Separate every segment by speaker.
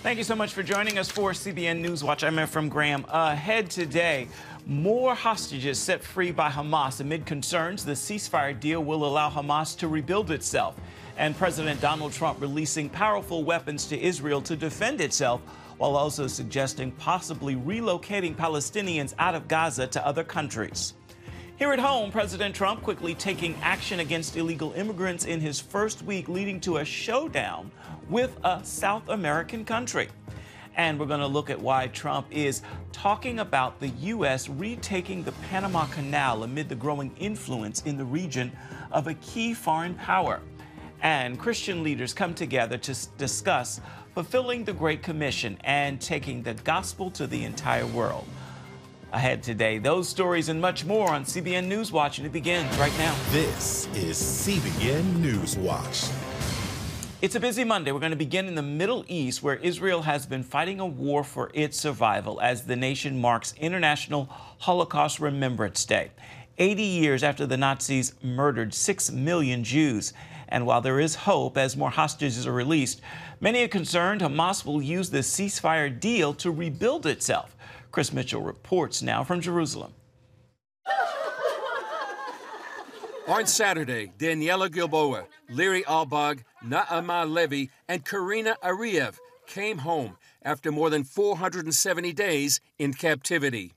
Speaker 1: Thank you so much for joining us for CBN NewsWatch. I'm Ephraim Graham. Ahead today, more hostages set free by Hamas amid concerns the ceasefire deal will allow Hamas to rebuild itself. And President Donald Trump releasing powerful weapons to Israel to defend itself, while also suggesting possibly relocating Palestinians out of Gaza to other countries. Here at home, President Trump quickly taking action against illegal immigrants in his first week, leading to a showdown with a South American country. And we're going to look at why Trump is talking about the U.S. retaking the Panama Canal amid the growing influence in the region of a key foreign power. And Christian leaders come together to discuss fulfilling the Great Commission and taking the gospel to the entire world. Ahead today, those stories and much more on CBN NewsWatch, and it begins right now.
Speaker 2: This is CBN NewsWatch.
Speaker 1: It's a busy Monday. We're going to begin in the Middle East, where Israel has been fighting a war for its survival as the nation marks International Holocaust Remembrance Day, 80 years after the Nazis murdered 6 million Jews. And while there is hope as more hostages are released, many are concerned Hamas will use the ceasefire deal to rebuild itself. Chris Mitchell reports now from Jerusalem.
Speaker 3: On Saturday, Daniela Gilboa, Liri Albag, Naama Levy, and Karina Ariev came home after more than 470 days in captivity.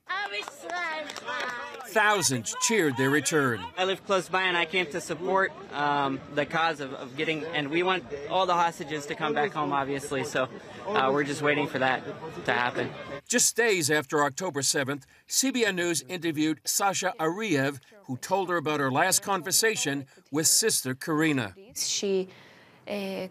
Speaker 3: Thousands cheered their return.
Speaker 4: I live close by and I came to support the cause of getting, and we want all the hostages to come back home, obviously, so we're just waiting for that to happen.
Speaker 3: Just days after October 7th, CBN News interviewed Sasha Ariev, who told her about her last conversation with sister Karina.
Speaker 5: She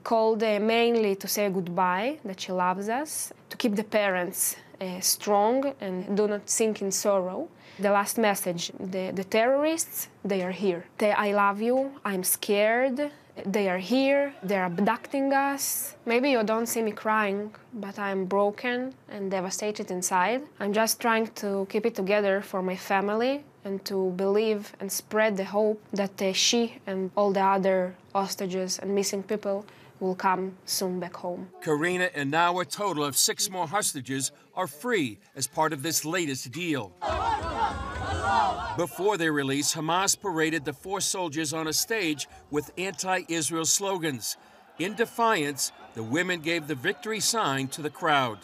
Speaker 5: called mainly to say goodbye, that she loves us, to keep the parents strong and do not sink in sorrow. The last message, the terrorists, they are here. I love you, I'm scared, they are here, they're abducting us. Maybe you don't see me crying, but I'm broken and devastated inside. I'm just trying to keep it together for my family and to believe and spread the hope that she and all the other hostages and missing people will come soon back home.
Speaker 3: Karina and now a total of 6 more hostages are free as part of this latest deal. Before their release, Hamas paraded the 4 soldiers on a stage with anti-Israel slogans. In defiance, the women gave the victory sign to the crowd.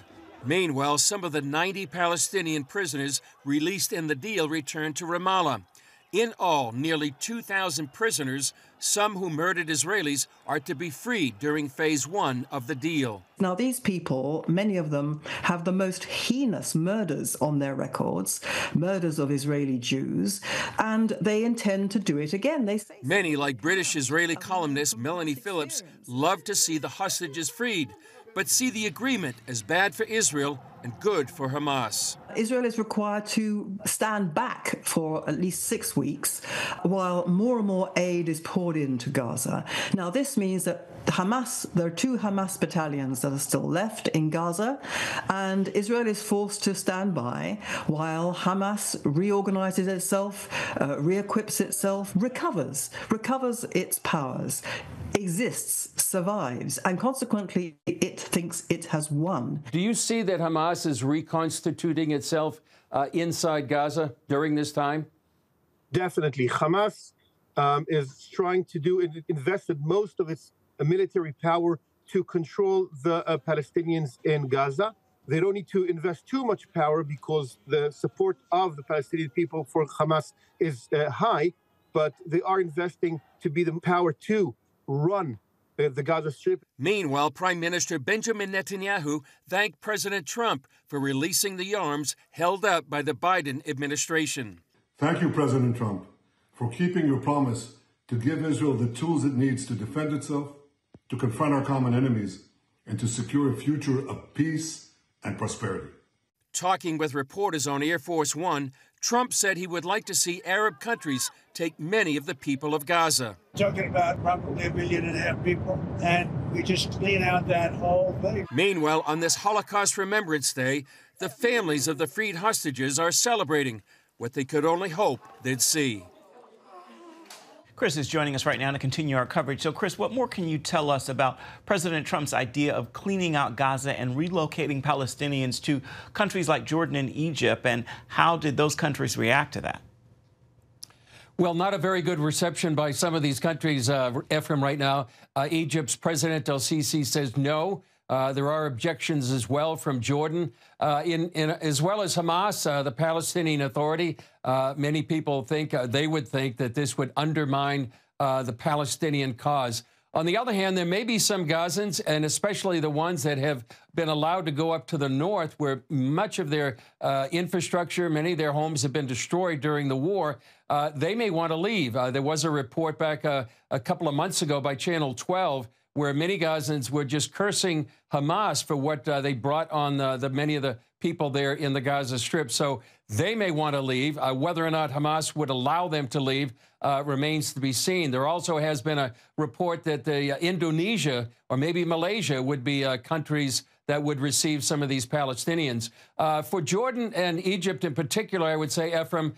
Speaker 3: Meanwhile, some of the 90 Palestinian prisoners released in the deal returned to Ramallah. In all, nearly 2,000 prisoners, some who murdered Israelis, are to be freed during phase 1 of the deal.
Speaker 6: Now, these people, many of them, have the most heinous murders on their records, murders of Israeli Jews, and they intend to do it again. They say
Speaker 3: many, like British-Israeli columnist Melanie Phillips, love to see the hostages freed, but see the agreement as bad for Israel and good for Hamas.
Speaker 6: Israel is required to stand back for at least 6 weeks while more and more aid is poured into Gaza. Now, this means that there are 2 Hamas battalions that are still left in Gaza, and Israel is forced to stand by while Hamas reorganizes itself, re-equips itself, recovers its powers, exists, survives, and consequently it thinks it has won.
Speaker 7: Do you see that Hamas is reconstituting itself inside Gaza during this time?
Speaker 8: Definitely. Hamas is trying to invested most of its military power to control the Palestinians in Gaza. They don't need to invest too much power because the support of the Palestinian people for Hamas is high, but they are investing to be the power to run the Gaza Strip.
Speaker 3: Meanwhile, Prime Minister Benjamin Netanyahu thanked President Trump for releasing the arms held up by the Biden administration.
Speaker 9: Thank you, President Trump, for keeping your promise to give Israel the tools it needs to defend itself, to confront our common enemies, and to secure a future of peace and prosperity.
Speaker 3: Talking with reporters on Air Force One, Trump said he would like to see Arab countries take many of the people of Gaza.
Speaker 10: Talking about probably 1.5 million people, and we just clean out that whole thing.
Speaker 3: Meanwhile, on this Holocaust Remembrance Day, the families of the freed hostages are celebrating what they could only hope they'd see.
Speaker 1: Chris is joining us right now to continue our coverage. So, Chris, what more can you tell us about President Trump's idea of cleaning out Gaza and relocating Palestinians to countries like Jordan and Egypt, and how did those countries react to that?
Speaker 7: Well, not a very good reception by some of these countries, Ephraim, right now. Egypt's President El-Sisi says no. There are objections as well from Jordan, as well as Hamas, the Palestinian Authority. Many people think, they would think that this would undermine the Palestinian cause. On the other hand, there may be some Gazans, and especially the ones that have been allowed to go up to the north, where much of their infrastructure, many of their homes have been destroyed during the war. They may want to leave. There was a report back a couple of months ago by Channel 12 where many Gazans were just cursing Hamas for what they brought on many of the people there in the Gaza Strip. So they may want to leave. Whether or not Hamas would allow them to leave remains to be seen. There also has been a report that Indonesia or maybe Malaysia would be countries that would receive some of these Palestinians. For Jordan and Egypt in particular, I would say, Ephraim,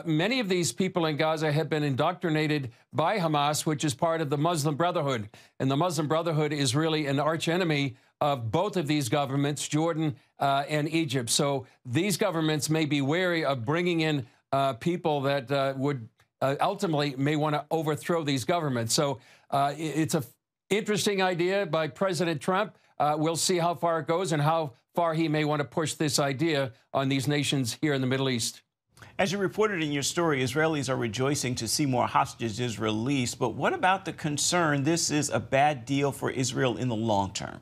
Speaker 7: many of these people in Gaza have been indoctrinated by Hamas, which is part of the Muslim Brotherhood. And the Muslim Brotherhood is really an archenemy of both of these governments, Jordan and Egypt. So these governments may be wary of bringing in people that would ultimately may want to overthrow these governments. So it's an interesting idea by President Trump. We'll see how far it goes and how far he may want to push this idea on these nations here in the Middle East.
Speaker 1: As you reported in your story, Israelis are rejoicing to see more hostages released. But what about the concern this is a bad deal for Israel in the long term?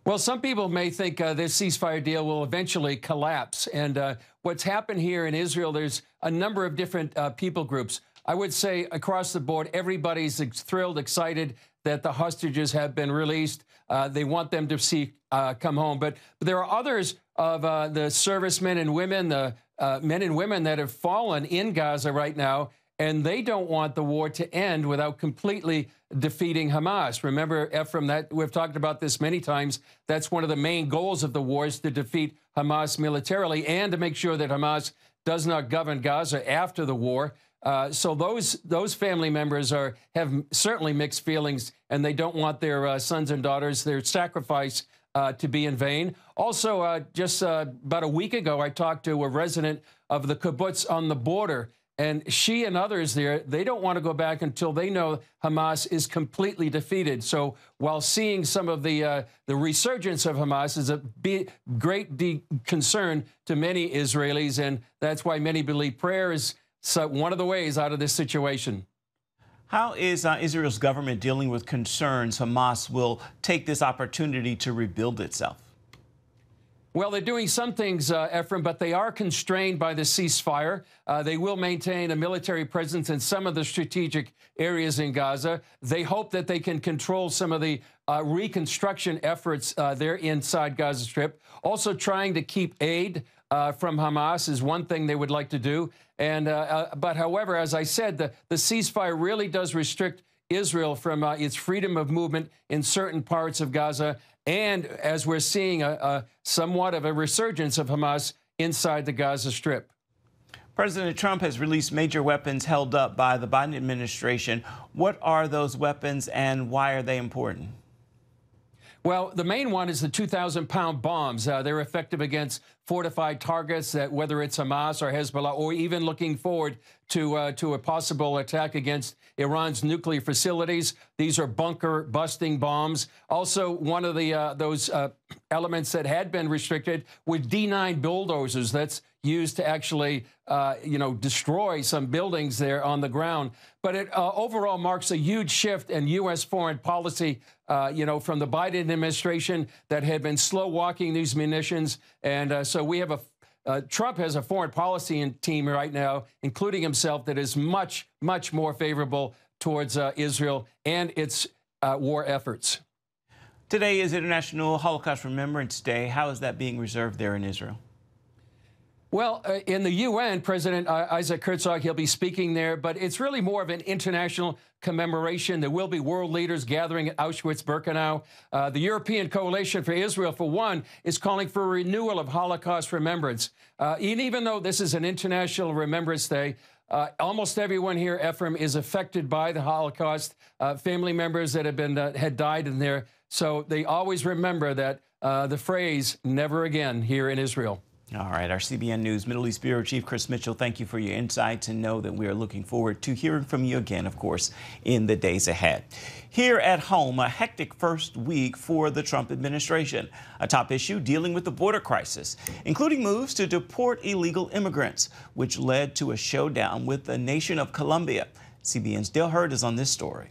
Speaker 7: Well, some people may think this ceasefire deal will eventually collapse. And what's happened here in Israel, there's a number of different people groups. I would say across the board, everybody's thrilled, excited that the hostages have been released. They want them to come home. But there are others of the servicemen and women, the men and women that have fallen in Gaza right now, and they don't want the war to end without completely defeating Hamas. Remember, Ephraim, that we've talked about this many times. That's one of the main goals of the war, is to defeat Hamas militarily and to make sure that Hamas does not govern Gaza after the war. So those family members have certainly mixed feelings, and they don't want their sons and daughters, their sacrifice, to be in vain. Also, just about a week ago, I talked to a resident of the kibbutz on the border, and she and others there, they don't want to go back until they know Hamas is completely defeated. So while seeing some of the resurgence of Hamas is a great concern to many Israelis, and that's why many believe prayer is one of the ways out of this situation.
Speaker 1: How is Israel's government dealing with concerns Hamas will take this opportunity to rebuild itself?
Speaker 7: Well, they're doing some things, Ephraim, but they are constrained by the ceasefire. They will maintain a military presence in some of the strategic areas in Gaza. They hope that they can control some of the reconstruction efforts there inside Gaza Strip. Also trying to keep aid from Hamas is one thing they would like to do. And but however, as I said, the ceasefire really does restrict Israel from its freedom of movement in certain parts of Gaza. And as we're seeing somewhat of a resurgence of Hamas inside the Gaza Strip.
Speaker 1: President Trump has released major weapons held up by the Biden administration. What are those weapons and why are they important?
Speaker 7: Well, the main one is the 2,000-pound bombs. They're effective against fortified targets, that whether it's Hamas or Hezbollah, or even looking forward to a possible attack against Iran's nuclear facilities. These are bunker-busting bombs. Also, one of those elements that had been restricted with D9 bulldozers. That's used to actually, destroy some buildings there on the ground. But it overall marks a huge shift in U.S. foreign policy, from the Biden administration that had been slow walking these munitions. And so we have Trump has a foreign policy team right now, including himself, that is much, much more favorable towards Israel and its war efforts.
Speaker 1: Today is International Holocaust Remembrance Day. How is that being reserved there in Israel?
Speaker 7: Well, in the UN, President Isaac Herzog, he'll be speaking there, but it's really more of an international commemoration. There will be world leaders gathering at Auschwitz-Birkenau. The European Coalition for Israel, for one, is calling for a renewal of Holocaust remembrance. And even though this is an International Remembrance Day, Almost everyone here, Ephraim, is affected by the Holocaust. Family members that have been had died in there, so they always remember that the phrase "never again" here in Israel.
Speaker 1: All right, our CBN News Middle East Bureau Chief Chris Mitchell, thank you for your insights, and know that we are looking forward to hearing from you again, of course, in the days ahead. Here at home, a hectic first week for the Trump administration. A top issue dealing with the border crisis, including moves to deport illegal immigrants, which led to a showdown with the nation of Colombia. CBN's Dale Hurd is on this story.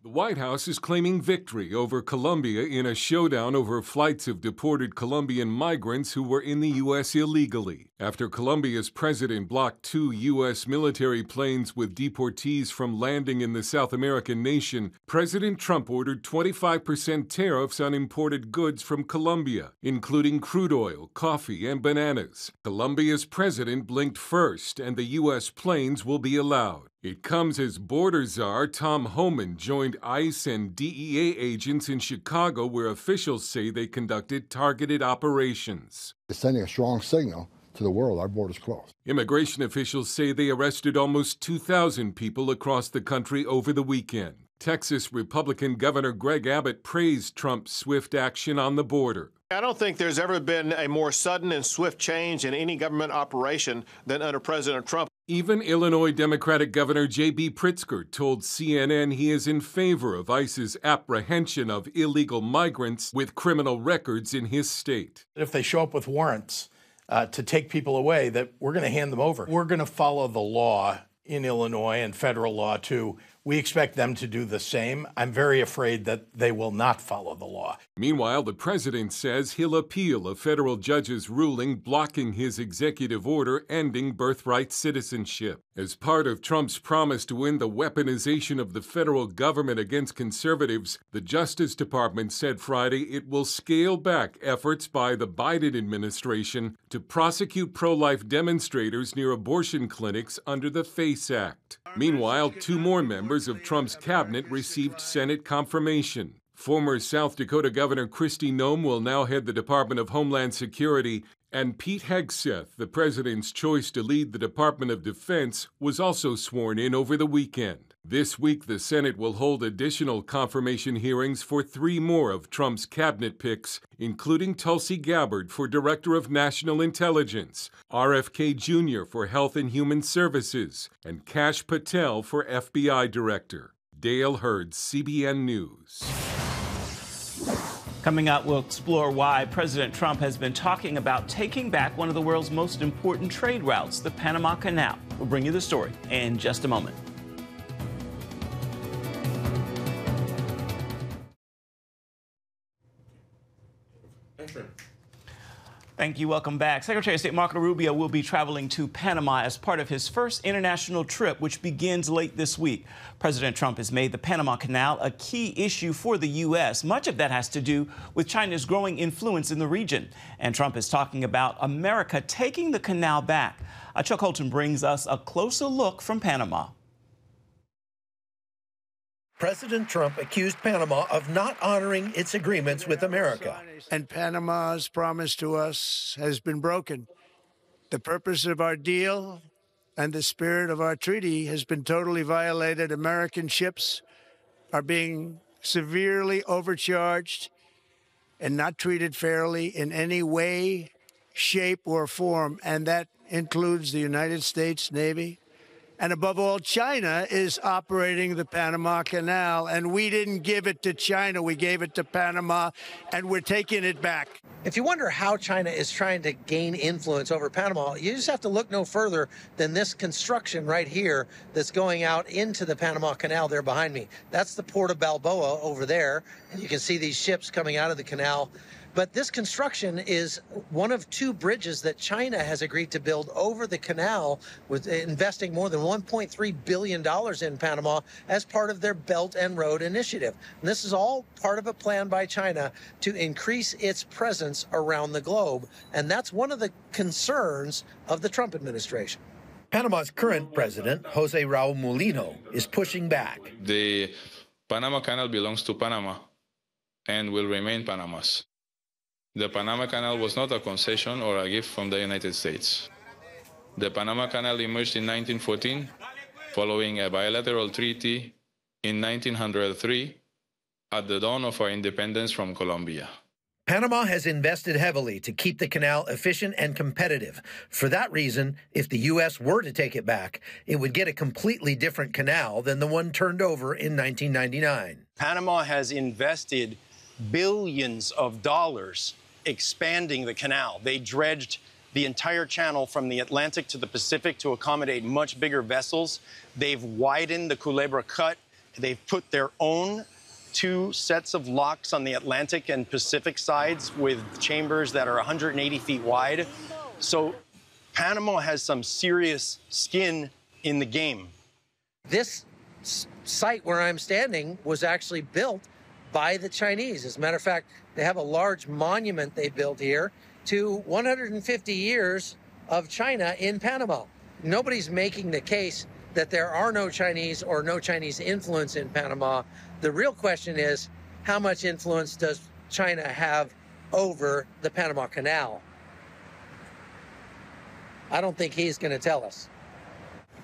Speaker 11: The White House is claiming victory over Colombia in a showdown over flights of deported Colombian migrants who were in the U.S. illegally, after Colombia's president blocked 2 U.S. military planes with deportees from landing in the South American nation. President Trump ordered 25% tariffs on imported goods from Colombia, including crude oil, coffee, and bananas. Colombia's president blinked first, and the U.S. planes will be allowed. It comes as border czar Tom Homan joined ICE and DEA agents in Chicago, where officials say they conducted targeted operations.
Speaker 12: It's sending a strong signal to the world our border's closed.
Speaker 11: Immigration officials say they arrested almost 2,000 people across the country over the weekend. Texas Republican Governor Greg Abbott praised Trump's swift action on the border.
Speaker 13: I don't think there's ever been a more sudden and swift change in any government operation than under President Trump.
Speaker 11: Even Illinois Democratic Governor J.B. Pritzker told CNN he is in favor of ICE's apprehension of illegal migrants with criminal records in his state.
Speaker 14: If they show up with warrants to take people away, that we're going to hand them over. We're going to follow the law in Illinois and federal law, too. We expect them to do the same. I'm very afraid that they will not follow the law.
Speaker 11: Meanwhile, the president says he'll appeal a federal judge's ruling blocking his executive order ending birthright citizenship. As part of Trump's promise to end the weaponization of the federal government against conservatives, the Justice Department said Friday it will scale back efforts by the Biden administration to prosecute pro-life demonstrators near abortion clinics under the FACE Act. Meanwhile, 2 more members of Trump's cabinet received Senate confirmation. Former South Dakota Governor Kristi Noem will now head the Department of Homeland Security, and Pete Hegseth, the president's choice to lead the Department of Defense, was also sworn in over the weekend. This week, the Senate will hold additional confirmation hearings for 3 more of Trump's cabinet picks, including Tulsi Gabbard for Director of National Intelligence, RFK Jr. for Health and Human Services, and Kash Patel for FBI Director. Dale Hurd, CBN News.
Speaker 1: Coming up, we'll explore why President Trump has been talking about taking back one of the world's most important trade routes, the Panama Canal. We'll bring you the story in just a moment. Thank you. Welcome back. Secretary of State Marco Rubio will be traveling to Panama as part of his first international trip, which begins late this week. President Trump has made the Panama Canal a key issue for the U.S. Much of that has to do with China's growing influence in the region. And Trump is talking about America taking the canal back. Chuck Holton brings us a closer look from Panama.
Speaker 15: President Trump accused Panama of not honoring its agreements with America.
Speaker 16: And Panama's promise to us has been broken. The purpose of our deal and the spirit of our treaty has been totally violated. American ships are being severely overcharged and not treated fairly in any way, shape, or form. And that includes the United States Navy. And above all, China is operating the Panama Canal, and we didn't give it to China. We gave it to Panama, and we're taking it back.
Speaker 15: If you wonder how China is trying to gain influence over Panama, you just have to look no further than this construction right here that's going out into the Panama Canal there behind me. That's the port of Balboa over there, and you can see these ships coming out of the canal. But this construction is one of 2 bridges that China has agreed to build over the canal, with investing more than $1.3 billion in Panama as part of their Belt and Road Initiative. And this is all part of a plan by China to increase its presence around the globe. And that's one of the concerns of the Trump administration. Panama's current president, Jose Raul Mulino, is pushing back.
Speaker 17: The Panama Canal belongs to Panama and will remain Panama's. The Panama Canal was not a concession or a gift from the United States. The Panama Canal emerged in 1914, following a bilateral treaty in 1903 at the dawn of our independence from Colombia.
Speaker 15: Panama has invested heavily to keep the canal efficient and competitive. For that reason, if the U.S. were to take it back, it would get a completely different canal than the one turned over in 1999.
Speaker 18: Panama has invested billions of dollars expanding the canal. They dredged the entire channel from the Atlantic to the Pacific to accommodate much bigger vessels. They've widened the Culebra Cut. They've put their own 2 sets of locks on the Atlantic and Pacific sides with chambers that are 180 feet wide. So Panama has some serious skin in the game.
Speaker 15: This site where I'm standing was actually built by the Chinese. As a matter of fact, they have a large monument they built here to 150 years of China in Panama. Nobody's making the case that there are no Chinese or no Chinese influence in Panama. The real question is, how much influence does China have over the Panama Canal? I don't think he's going to tell us.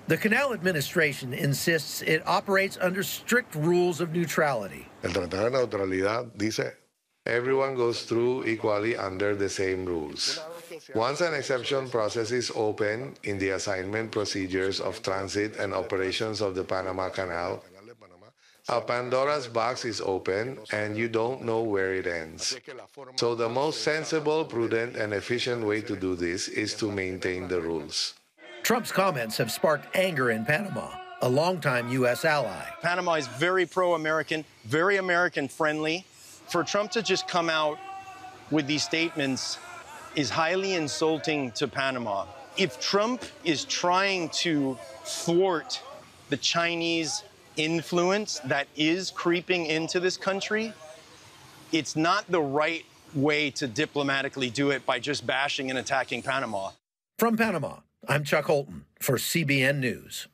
Speaker 15: The Canal Administration insists it operates under strict rules of neutrality.
Speaker 19: El Tratado de Neutralidad dice everyone goes through equally under the same rules. Once an exception process is open in the assignment procedures of transit and operations of the Panama Canal, a Pandora's box is open and you don't know where it ends. So the most sensible, prudent, and efficient way to do this is to maintain the rules.
Speaker 15: Trump's comments have sparked anger in Panama, a longtime U.S. ally.
Speaker 18: Panama is very pro-American, very American-friendly. For Trump to just come out with these statements is highly insulting to Panama. If Trump is trying to thwart the Chinese influence that is creeping into this country, it's not the right way to diplomatically do it by just bashing and attacking Panama.
Speaker 15: From Panama, I'm Chuck Holton for CBN News.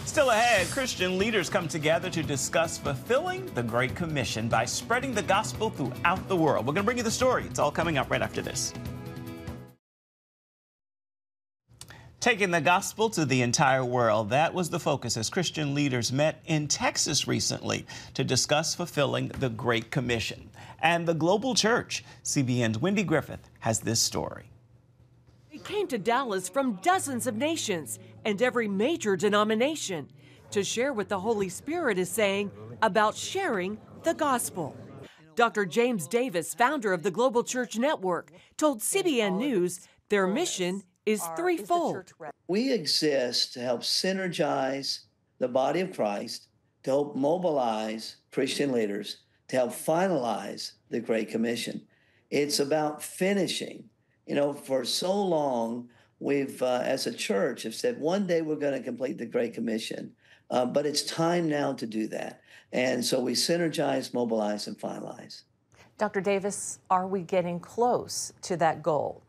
Speaker 1: Still ahead, Christian leaders come together to discuss fulfilling the Great Commission by spreading the gospel throughout the world. We're going to bring you the story. It's all coming up right after this. Taking the gospel to the entire world, that was the focus as Christian leaders met in Texas recently to discuss fulfilling the Great Commission. And the global church, CBN's Wendy Griffith, has this story.
Speaker 20: They came to Dallas from dozens of nations and every major denomination to share what the Holy Spirit is saying about sharing the gospel. Dr. James Davis, founder of the Global Church Network, told CBN News their mission is threefold.
Speaker 21: We exist to help synergize the body of Christ, to help mobilize Christian leaders, to help finalize the Great Commission. It's about finishing. You know, for so long, we've, as a church, have said one day we're going to complete the Great Commission, but it's time now to do that. And so we synergize, mobilize, and finalize.
Speaker 22: Dr. Davis, are we getting close to that goal?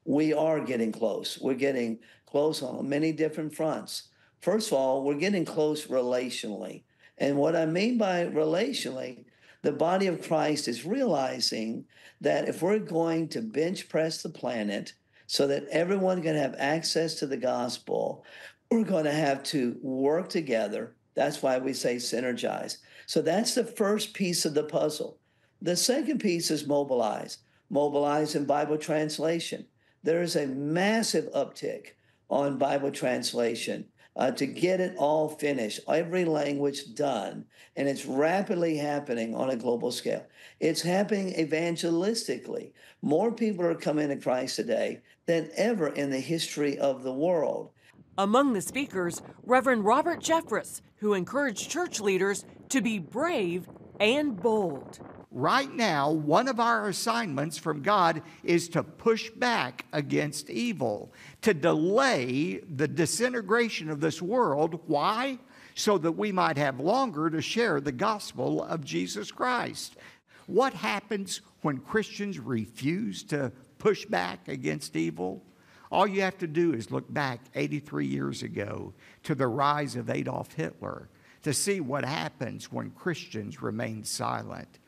Speaker 21: We are getting close. We're getting close on many different fronts. First of all, we're getting close relationally. And what I mean by relationally, the body of Christ is realizing that if we're going to bench press the planet so that everyone can have access to the gospel, we're going to have to work together. That's why we say synergize. So that's the first piece of the puzzle. The second piece is mobilize. Mobilize in Bible translation. There is a massive uptick on Bible translation to get it all finished, every language done, and it's rapidly happening on a global scale. It's happening evangelistically. More people are coming to Christ today than ever in the history of the world.
Speaker 20: Among the speakers, Reverend Robert Jeffress, who encouraged church leaders to be brave and bold.
Speaker 23: Right now, one of our assignments from God is to push back against evil, to delay the disintegration of this world. Why? So that we might have longer to share the gospel of Jesus Christ. What happens when Christians refuse to push back against evil? All you have to do is look back 83 years ago to the rise of Adolf Hitler to see what happens when Christians remain silent.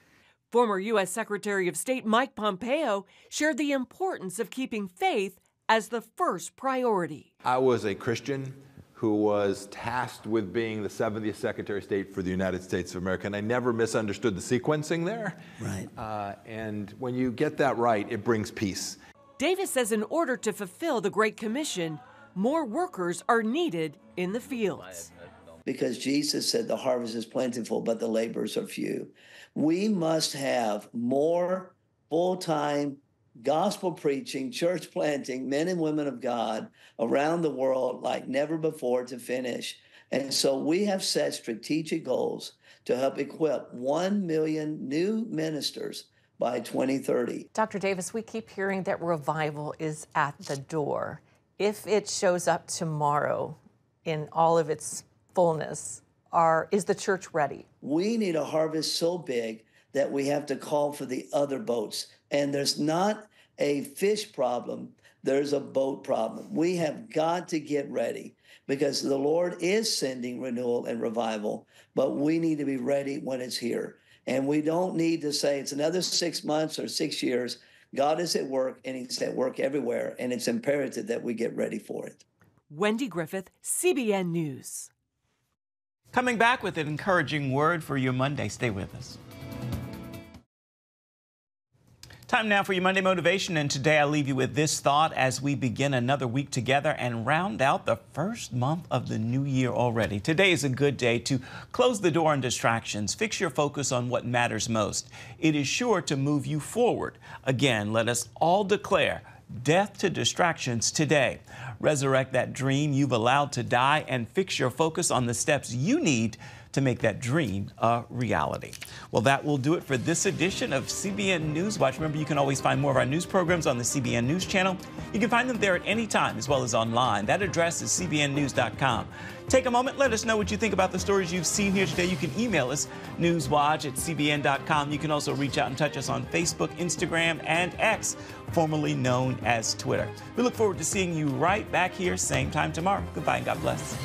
Speaker 20: Former U.S. Secretary of State Mike Pompeo shared the importance of keeping faith as the first priority.
Speaker 2: I was a Christian who was tasked with being the 70th Secretary of State for the United States of America, and I never misunderstood the sequencing there.
Speaker 21: Right.
Speaker 2: And when you get that right, it brings peace.
Speaker 20: Davis says in order to fulfill the Great Commission, more workers are needed in the fields.
Speaker 21: Because Jesus said the harvest is plentiful, but the laborers are few. We must have more full-time gospel preaching, church planting men and women of God around the world like never before to finish. And so we have set strategic goals to help equip 1 million new ministers by 2030.
Speaker 22: Dr. Davis, we keep hearing that revival is at the door. If it shows up tomorrow in all of its fullness, is the church ready?
Speaker 21: We need a harvest so big that we have to call for the other boats. And there's not a fish problem, there's a boat problem. We have got to get ready because the Lord is sending renewal and revival, but we need to be ready when it's here. And we don't need to say it's another 6 months or 6 years. God is at work, and he's at work everywhere, and it's imperative that we get ready for it.
Speaker 20: Wendy Griffith, CBN News.
Speaker 1: Coming back with an encouraging word for your Monday. Stay with us. Time now for your Monday Motivation, and today I leave you with this thought as we begin another week together and round out the first month of the new year already. Today is a good day to close the door on distractions, fix your focus on what matters most. It is sure to move you forward. Again, let us all declare death to distractions today. Resurrect that dream you've allowed to die and fix your focus on the steps you need to make that dream a reality. Well, that will do it for this edition of CBN NewsWatch. Remember, you can always find more of our news programs on the CBN News channel. You can find them there at any time, as well as online. That address is cbnnews.com. Take a moment, let us know what you think about the stories you've seen here today. You can email us, newswatch@cbn.com. You can also reach out and touch us on Facebook, Instagram, and X, formerly known as Twitter. We look forward to seeing you right back here, same time tomorrow. Goodbye and God bless.